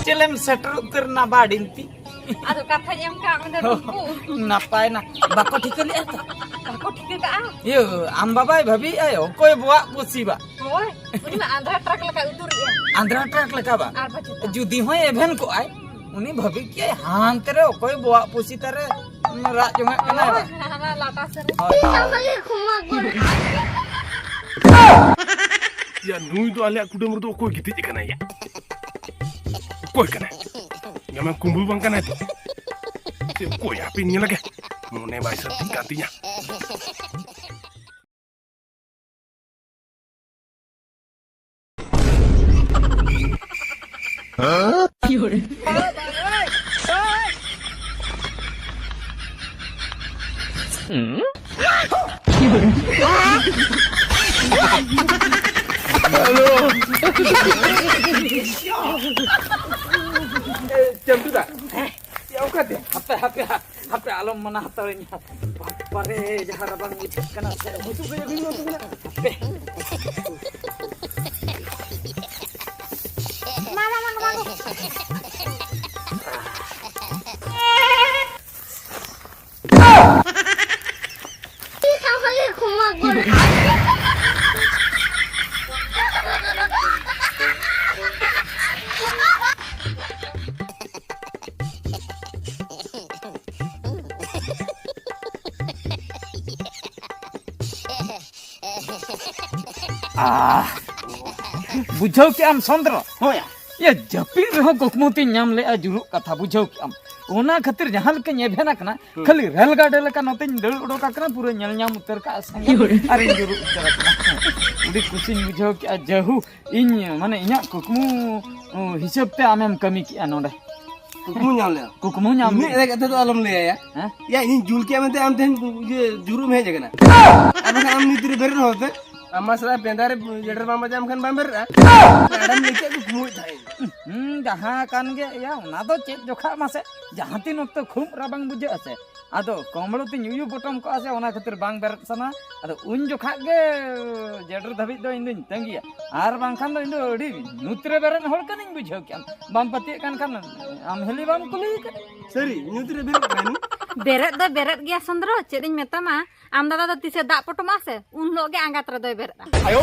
चलेम shutter उतर ना बाड़िंती Aduh katanya Kak bener Bu. नापाय ना बाको ठीक लिया था Aku dikit Kak. ये आम बाबा भाभी आयो कोई बुआ पुसी बा Boy, ini mah andra truk leka utur ya. Andhra truck लगा बा Arba juta. जुदी हो एभेन को आय उनी भाभी के हां तेरे कोई बुआ पुसी तेरे रा जुंगा कना बा Hana lata sere. Ya nui do alek kuda murdo ko giti kana ya. Ko kana. Ngamen kumbul bang kana itu. Si ko ya pin lagi. Mone bai sa gantinya. Hah? Jam tu dah. Ya ukat ya. Apa alam mana hatarinya. Pare jahar abang ucap kana saya. Musuh gaya dulu tu kana. Apa? Mama. बुझो कि आम संद्र होया ये जपी रहो कुकमुती नाम ले जुरु कथा बुझो कि आम ओना खातिर जहां लके नेभेना कना खाली रेल गाड़ी लका नते दड़ उडोका कना पूरा नेल नाम उतर का संगे अरे जुरु उतर कना उडी कुसिन बुझो कि जहु इन माने इया कुकमु हिसाब ते आमेम कमी कि नोडे कुकमु नाम ले ini kata tu alam le ya ya ini jul ke amente am ten ये juru में जगना अब हम नितिर बेर होते amma sala pendare jeder mama jam kan bamber adam leke kumui thai जहां कान गे या ओना दो चेक जोखा मासे जहां तीन वक्त खूब राबांग बुझे आसे आदो कमड़ो ती यूयू बटम को आसे ओना खातिर बांग बेर सना आदो उन जोखा गे जेडर धबी दो इन दिन तंगिया आर बांग खान दो इन अडी नुतरे बेरन होल कनिन बुझो क्या बाम पति कान खान आम heli balm Quli seri nyutir beer kan Beret gya Sondro, ceding metama. Am dada do tise dak potom ase. Un lo ge angkat redo beret. ayo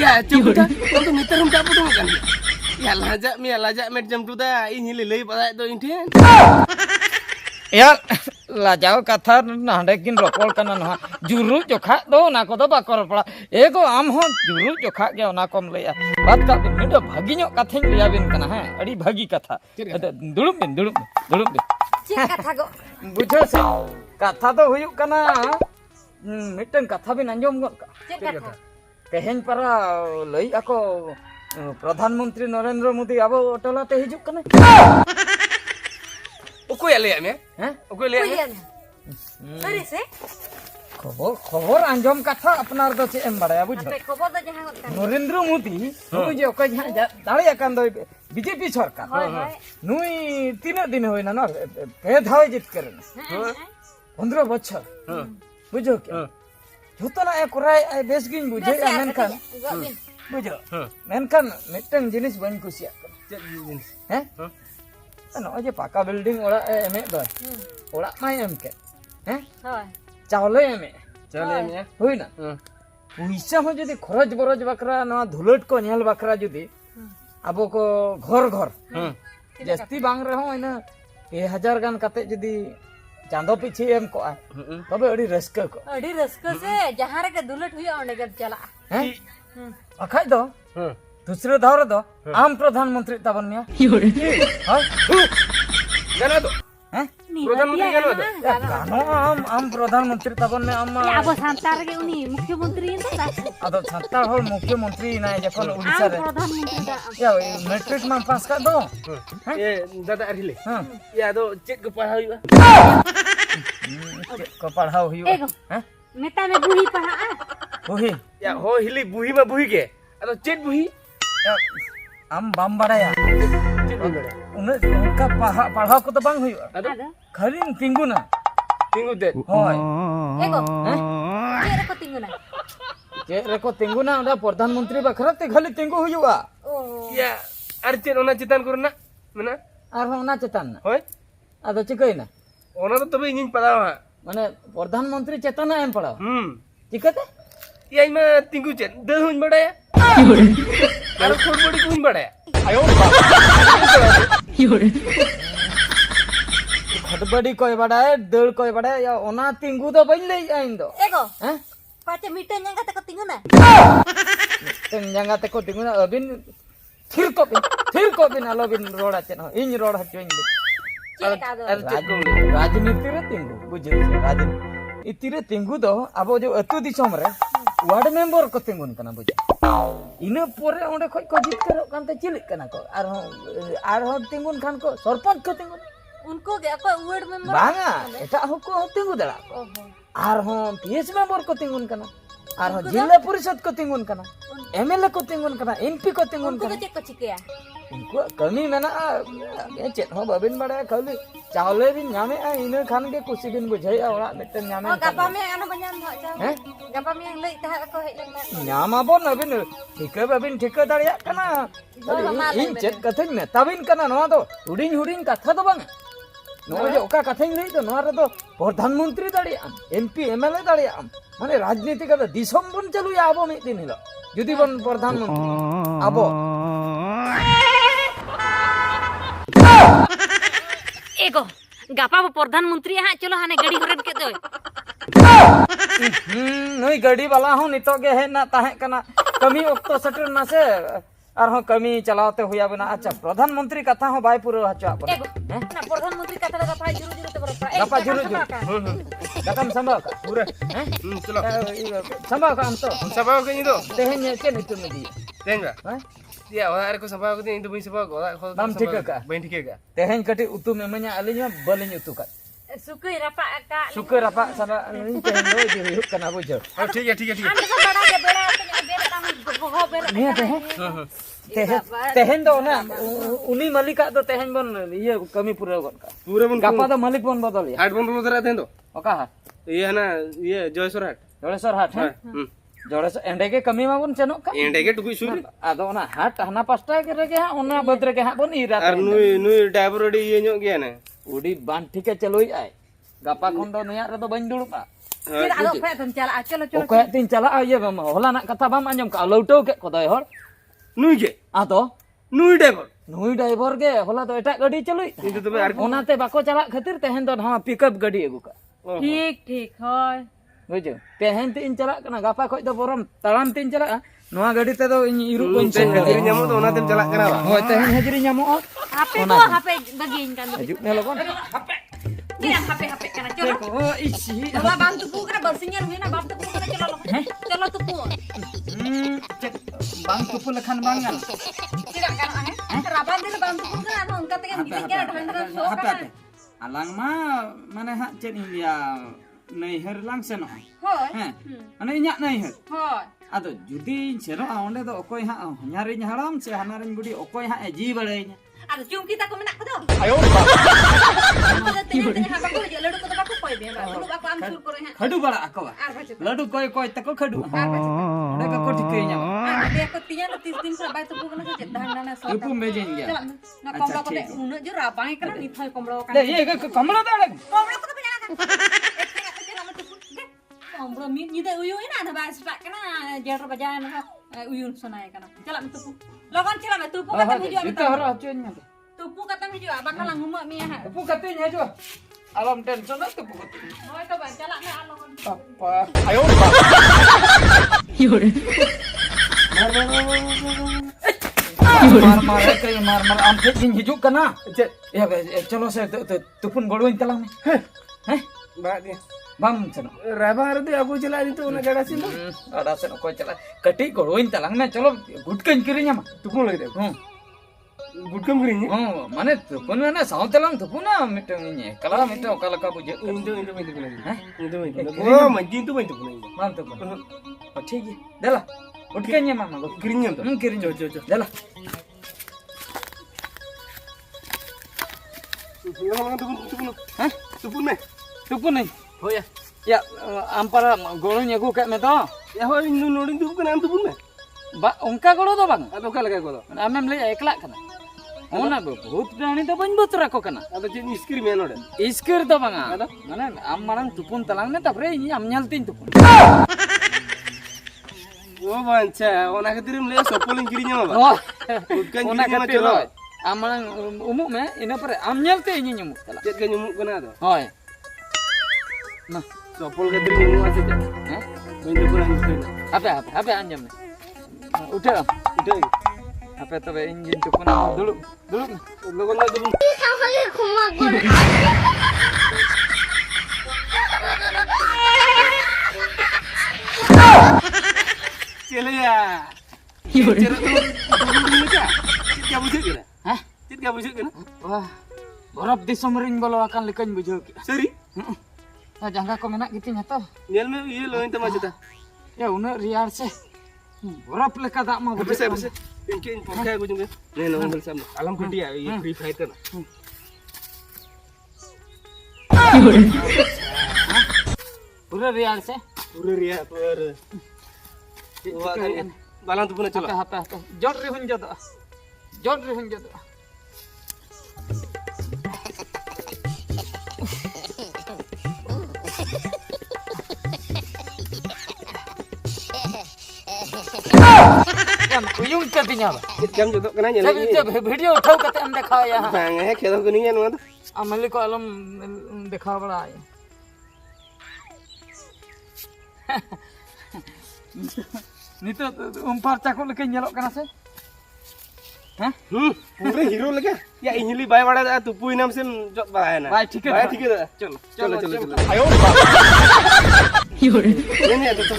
ya cukup untuk miterum tak putung kan ya lajak met jam tu dah ini lelai pada tu ini यार लाजाओ कथा नांडे किन रपड़ कना ना जुरु जोखा दो ना को दो बाकर पड़ा एगो आम हो जुरु जोखा के ओना कम लेया बात का मिडो भागी नो कथा लिया बिन कना है अड़ी भागी कथा दुड़ुम बिन Cik kata go. बुझो से कथा तो हुयु कना मिटन कथा बिन अंजम गो Cik kata. तेहेन परा लई ako प्रधानमंत्री नरेंद्र मोदी अब टोलाते हिजुक कना uku ya lihat ya हैं uku lihat Iya. Seri se. खबर अंजम कथा अपनार दो चे एम बड़ाया बुझो Sampai kobo do jahan kan. Narendra Modi नुई जे ओका जहां दाड़े अकान दो बीजेपी सरकार Hoy. नुई तीन दिन होइना न पे धावे जित करन 15 बछर बुझो के जोतना ए कुराय ए बेसगिन बुझे मेनखान बुझो मेनखान मिटन जिनिस बन कुसिया हैं न जे पाका बिल्डिंग ओड़ा एमे दो ओड़ा माय एम के हैं Hoy. चावले एमे चले ya होइना पैसा हो जदि खरच बरच बकरा ना धुलट को नेल बकरा जदि अब को घर जस्ती बांग रहो इना 1000 गान कते जदि चांदो पीछे एम को तबे अड़ी रस्का को Adi rasko se jahan re ke dulat huya onde ge chala. हैं अखाय दो दूसरे धावर दो आम प्रधानमंत्री तबन मिया हां जाना तो हैं प्रधानमंत्री जाना तो गानो आम प्रधानमंत्री तबन में आम Ya abo santar ge uni mukhyamantri itu dah. अदो छत्ता हो मुख्यमंत्री ना जखन उड़ीसा Am रे pradhanmantri dah. या मैट्रिक में पास कर दो ये दादा अरिले हां ya do cek ke pahau juga को पढ़ाओ हुई Ego. हैं Meta me buhi paha. वही ya ho hili buhi mah buhi ke atau cek buhi आम बाम बड़ाया उन्हें उनका पढ़ाओ को तो बांग हुई Ada. खाली तिंगु ना tinggu deh होय Ego. Cek ko tinggal. ᱪᱮᱫ ᱨᱮᱠᱚ ᱛᱤᱸᱜᱩᱱᱟ ᱚᱸᱰᱮ ᱯᱨᱚᱫᱷᱟᱱᱢᱚᱱᱛᱨᱤ ᱵᱟᱠᱷᱨᱟ ᱛᱮ ᱠᱷᱟᱹᱞᱤ ᱛᱤᱸᱜᱩ ᱦᱩᱭᱩᱜᱼᱟ ᱤᱭᱟᱹ ᱟᱨ ᱪᱮᱫ ᱚᱱᱟ ᱪᱮᱛᱟᱱ ᱠᱚᱨᱮᱱᱟᱜ ᱢᱮᱱᱟᱜᱼᱟ ᱟᱨᱦᱚᱸ ᱚᱱᱟ ᱪᱮᱛᱟᱱ ᱨᱮᱱᱟᱜ ᱦᱳᱭ ᱟᱫᱚ ᱪᱤᱠᱟᱹᱭᱮᱱᱟ ᱚᱱᱟ ᱫᱚ ᱛᱚᱵᱮ ᱤᱧᱤᱧ ᱯᱟᱲᱟᱣᱟ ᱦᱟᱸᱜ ᱢᱟᱱᱮ ᱯᱨᱚᱫᱷᱟᱱᱢᱚᱱᱛᱨᱤ ᱪᱮᱛᱟᱱᱟᱜ ᱮᱢ ᱯᱟᱲᱟᱣᱟ ᱪᱤᱠᱟᱹᱛᱮ ᱤᱭᱟᱹ ᱤᱧ ᱢᱟ ᱛᱤᱸᱜᱩ ᱪᱮᱫ ᱫᱟᱹᱲ ᱦᱚᱸᱧ ᱵᱟᱲᱟᱭᱟ ᱟᱨ ᱠᱷᱚᱲᱵᱚᱲᱤ ᱠᱚᱧ ᱵᱟᱲᱟᱭᱟ खटबड़ी कोई बड़ा है दौड़ कोई बड़ा है या ओना तिंगू तो बन ले इन दो ego हैं pace mito nyangka teko tinguna तुम जंगा ते को तिंगू ना अबिन थिर को बिन आलो बिन रोड़ा चेन हो इन रोड़ा चोइन दे cek ado राजनीति रे तिंगू बुझे राजनीति इति रे तिंगू दो अब जो अतु दिसोम रे वार्ड मेंबर को तिंगुन कना बुझे इने पोरे ओंडे खोज को जीत करो कांते चिलिक कना को आर हो तिंगुन खान को सरपंच को तिंगुन unko ge ako word member Banga Etah होको तिंगु Dara oho are हो पीएस मेंबर को तिंगुन कना आर हो जिला परिषद को तिंगुन कना एमएलए को तिंगुन कना एमपी को तिंगुन unko कना cek ko cikya उनको कमी मेना चेत हो बबिन बड़ा खाली चावले बिन नामे इने खान के कुछ दिन बुझाई ओड़ा मिटन नामे oh gapa me ano banyan ho cha हैं gapa me yang lei tah ako hej lena नामा बोन अबिन ठिके बबिन ठिके दाड़िया कना इन चेत कथन में तबिन कना नवा दो हुडिन हुडिन कथा दो बांग नवा जो ओका कथन लई तो नवा रे दो प्रधानमंत्री दाड़िया एमपी एमएलए दाड़िया माने राजनीति का दिसम बन चलुया आबो मिद दिन हिलो जुदी बन प्रधानमंत्री आबो ego gapa bo प्रधानमंत्री ha chalo hane gadi hored ke doy नई गाड़ी वाला हूं नितो गे है ना ताहे कना कमी ओक्तो सटर ना से आर हो कमी चलावते हुया बना अच्छा प्रधानमंत्री कथा हो बाय पूरा हचा अपन ego na प्रधानमंत्री kata gapa juru juru te berapa गपा जुरु जुरु गतम संभव का पूरा चलो संभव का हम तो सभा के ini tuh तेहन के नितु में दी tengah हैं ya orang aku sभा के ini tuh bisa sभा orang Bam tika ka? bain tiga ka तेहन कटी उतु में मnya अलिnya बलिन उतु का sukui rapa ka शुक्र apa sana ini तेहन लो दी हुई कना बुझो oh ठीक है anda sa bada ge beda tanya beda kamu go beda नहीं तेहन तेहन दो ना उनी मालिक दो तेहन बन ये कमी पूरा गन का पूरा बन गपा तो मालिक बन बदल या हाट बन बन उधर आते हैं तो ओका ये है ना ये जयसर हाट जोड़ेश्वर हाट है जोड़ेश्वर एंडे के कमी माबन चनो का एंडे के टुकुई सुर आदो ना हाट हना पास्टा के रगे हा ओना बद्र के हा बन इरा और नुई नुई ड्राइवर डी ये ᱧᱚᱜ गया ना उडी बान ठीक है चलोई आय गपा खन दो नया रे दो बन दुड़ुपा kira ado pe tan chala chalo chalo okay तीन चला ये होला ना कथा बाम आंजम का लौटो के कोदय हर नुई के आदो नुई ड्राइवर नुई ड्राइवर के होला तो एटा गाड़ी चलोई itu tuh ar ओनाते बाको चला खातिर तेहन दो हा पिकअप गाड़ी एगु का ठीक ठीक hoy बुझो तेहन तीन चला कना गपा खoj दो बरम तड़ाम तीन चला नोआ गाड़ी ते दो इन इरु कोन से hari nyamuk tuh ona tem jalak kana lah हो तेहन हजरी ᱧᱟᱢᱚᱜ hape ko hape bagiin kan हजूग ने लोगन kira hape kana chalo ओ इसी Wala bang tupu kana barsinya ruina bang tupu kana chalo tupu bang tupu lekhan bangan tidak kan raban din bang tupu kana ano ungka tege bikin kana dhandra so kana alang ma mane ha cen India नैहर लांग सेनो hoy हैं अने इnya नैहर hoy आदो जुदी सेनो ओंडे दो ओकोय हा ह냐रिन हाराम से हनारिन बुडी ओकोय हा जी बळेnya ada cium kita ko menak ko do ayo ada tanya ha bako je ladu ko bako koy be ladu bako am sur ko ha खडू बड़ा अकवा ar baca लडू कोय कोय तको खडू ar baca ओंडे को ठिकैnya ada ko tinya na 30 din sa bay tupu kana sa dhandra so उपुम बेजेन गया na komlo ko de uno jo rabang kana ni thoy komlo ले kana ये कमला दाड़े komlo ko be kana komlo mi ni de uyu ina na ba sa kana jer bajan na uyun sonay kana chala tupu logon chala tupu kata hiju itu hara acunya tupu kata hiju bakal ngumuk mi ha upu katanya aja alam tension itu upu moy to ba chala na logon apa ayo मार आम फिर दिन हिजुक कना या चलो से तुपुन गड़ोइन तलांग में हैं बात dia बम चलो rabar tuh aku jalan itu ona gada sih ada से को चला कटी गड़ोइन तलांग में चलो गुटकन किरिnya mah tupun lagi deh gutkam kering ya माने तुपुन में ना साउ तलांग तुपुन ना मिटंग ini कला मिटो कला का बुझे itu lagi हैं itu oh manjin tuh main tupun lagi माम तुपुन oh ठीक है देला गुटकन्या मामा kiringnya tuh किरिnya देला tupun हैं tupun nih तुपुन नहीं oh ya ya ampara goronya ku kayak meto Ya ho inu noding tubuh kan am tubuh me. ba ongka golo do bang Ado kala kaya kodo. amem le ekla kana ona bahut prani do ban botra ko kana Ado chin iskiri me node. iskir do banga mane am marang tupun talang me tapre ini am nyaltin tupun Oh banca, ona khatirim le sopolin kirinya ma ba. oh Bukan ona kirinya ma katir cholo. am marang umuk me ina pare am nyalte ini nyumuk tala Chet ka nyumuk kana ado. hoy nah Sopol khatirim nyumuk ase ja. eh Main tubuh nang iskiri. apa anjam me udah Udah. apa tobe injin tupun dulu Logon na tubuh. Cile ya. Cile tubuh ni ka. Cit ka bujut kana. hah Cit ka bujut kana. wah borap disomring bolo akan lekañ bujur Seri. nah jangka ko menak gitu nyato Nial me iya lo enta majuta. ya una riar se borap leka tak mau Bisa bisa. Inkin pakai aku juga. Nih nongol sama. Alam gede ya, ini free fire kan. pura riar se Pura ria, pura. Wah kan. Balang tu pun apa coba. apa jod rihun jodo Yang uyung katinya ba. Jam jodoh kena nyala. जब video उठाओ कते हम दिखाओ यहाँ Bang, खेलो ko niya no. अमली को अलम दिखा बड़ा है नितो उम्पार चाको लेके nyelok kana se Hah? Pura hero lagi. Ya ini li bay wada da tu pui nam sem jot bay na. Bay ठीक है Bay ठीक है. Chalo. ayo Ini ada tu.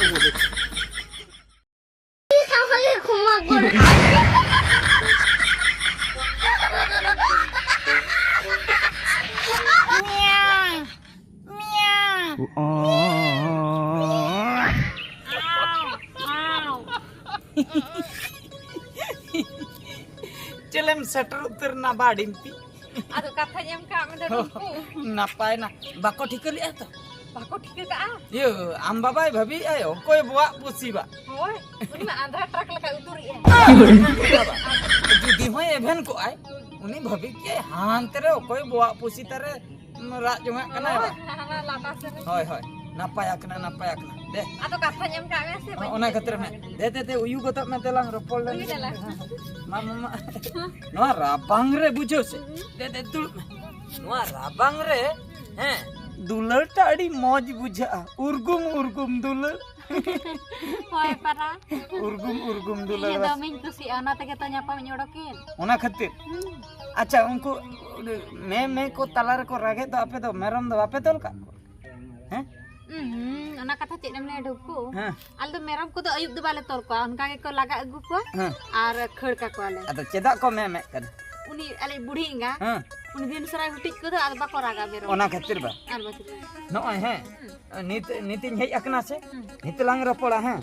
चलम सटर उतर ना बाडिंती Aduh katanya Kak mendadak नापाय ना बाको ठीक लिया तो bako ठीक ka ah. ये आम बाबाई भाभी आयो कोई बुआ पुसी बा Hoy, ini mah andra truk leka uturi ya. जुदी होय एभेन को आय उनी भाभी के हान तेरे कोई बुआ पुसी तेरे रा जुंगा कना बा Hana lata se. होय होय नापाय कना दे Aduh katanya Kak ngasih banyak. ona khatir me de uyu gotak me telang ropol le Uyu delang. mama noa rabang re bujo se de tul noa rabang re he दुलर टाड़ी मौज बुझा उर्गुम दुलर Hoy para. उर्गुम Iya दुलर doming tu si ana tege tanya apa nyorokin. ओना खातिर अच्छा उनको मैं को तलार को रागे तो आपे तो मेरम दो आपे तोल का हैं Ona kata cik namanya aduku. हाँ Al tu meram ku tu ayub tu balik tol ko. Unka ke ko laga agu ko. हाँ Ar khur ka ko ale. आता चेदा को मैं कर Uni ale budi enggak? हाँ Uni din serai hutik ku tu al bako raga meram. ओना खातिर बा Al basi. No है नीतिन हेज अकना से नित लांग रपड़ा हैं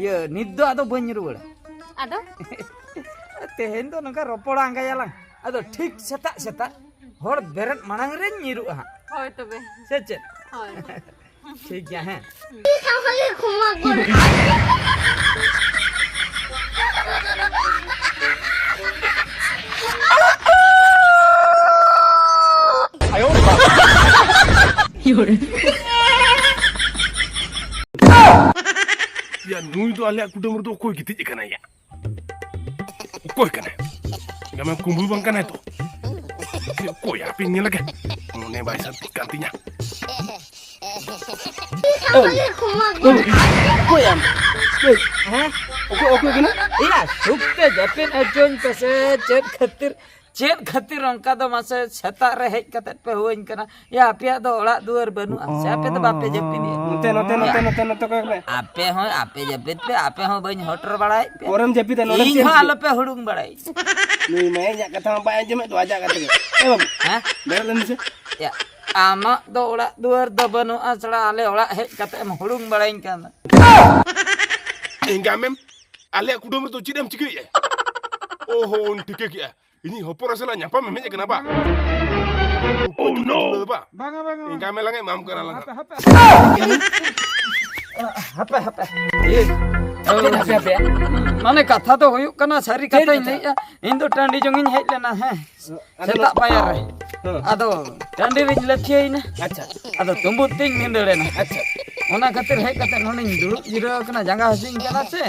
ये निद्दो आदो बन रुवड़ा Ada? तेहेन तो नका रपड़ा अंगा यालांग आदो ठीक सेता होड़ बेरत मांग रे निरु हा Hoy tu be. से चेत Hoy. ठीक गया है Ya nui tu alek kuda mertu koi gitu je kana ya. Koi kana. Gaman kumpul bang kana itu. Koi apa ini lagi? Mone baisa kantinya. Koi am. हैं Oke kena. या सुक्ते जपिन अजोन पसे चेत खतिर अंका दो मासे छता रे हेज कते पे होइन कना या आपिया दो ओड़ा दुआर बनु से आपे तो बापे जपिन Note ko kena. आपे हो आपे जपित पे आपे हो बइन होटर बड़ाई पे Orang jepi dan orang इन हो आलो पे हुडुंग बड़ाई Nui main nya kata apa aja mek tu aja kata. Bang. हैं Berat lan se. या आमा दो ओड़ा दुआर दो बनु असड़ा आले ओड़ा हेज कते हम हुडुंग बड़ाई कना Enggak mem. Alek kuda mertu cidam cikik ya. Oh, tikik ya. Ini hopor asal nyapa memangnya kenapa? Oh no. banga Enggak melange mam kana lang. hape hape hape mane katha to hoyuk kana sari katha ini ya indo tandi jongin hej lena he setak payar re ado tandi ring lethi ina अच्छा ado tumbut ting mindere na अच्छा ona khatir hej kate noni duluk jira kana jangga hasing kana se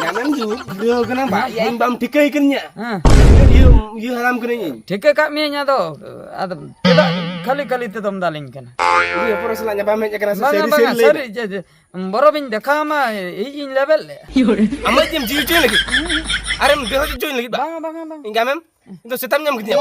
gamen ju dia kena ba ya bam tikai kenya ha you haram kena ni ठीक है का मिया दो ado tidak kali-kali te dom daling kana dia pura selanya bam hej kena banga banga sari borobin dekha ma in level le amat jam jiu join lagi are dia join lagi ba banga banga banga gamen itu setam nyam gitu ya